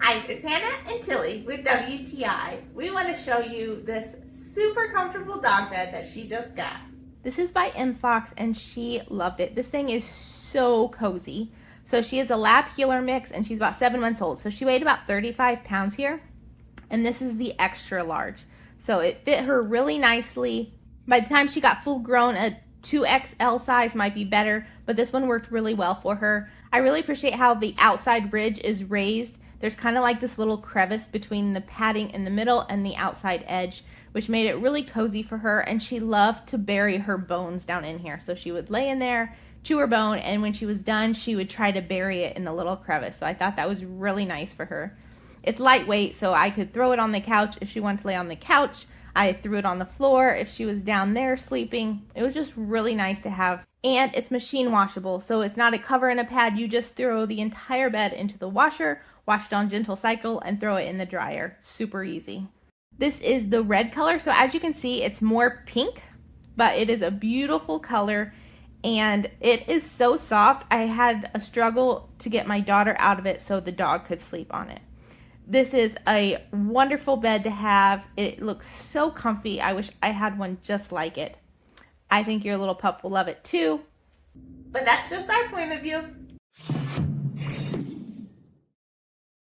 Hi, it's Hannah and Tilly with WTI. We want to show you this super comfortable dog bed that she just got. This is by MFOX and she loved it. This thing is so cozy. So she is a lab heeler mix and she's about 7 months old. So she weighed about 35 pounds here. And this is the extra large. So it fit her really nicely. By the time she got full grown, a 2XL size might be better, but this one worked really well for her. I really appreciate how the outside ridge is raised. There's kind of like this little crevice between the padding in the middle and the outside edge, which made it really cozy for her. And she loved to bury her bones down in here. So she would lay in there, chew her bone, and when she was done, she would try to bury it in the little crevice. So I thought that was really nice for her. It's lightweight, so I could throw it on the couch if she wanted to lay on the couch. I threw it on the floor if she was down there sleeping. It was just really nice to have. And it's machine washable, so it's not a cover and a pad. You just throw the entire bed into the washer, wash it on gentle cycle, and throw it in the dryer. Super easy. This is the red color, so as you can see, it's more pink, but it is a beautiful color. And it is so soft. I had a struggle to get my daughter out of it so the dog could sleep on it. This is a wonderful bed to have. It looks so comfy. I wish I had one just like it. I think your little pup will love it too. But that's just our point of view.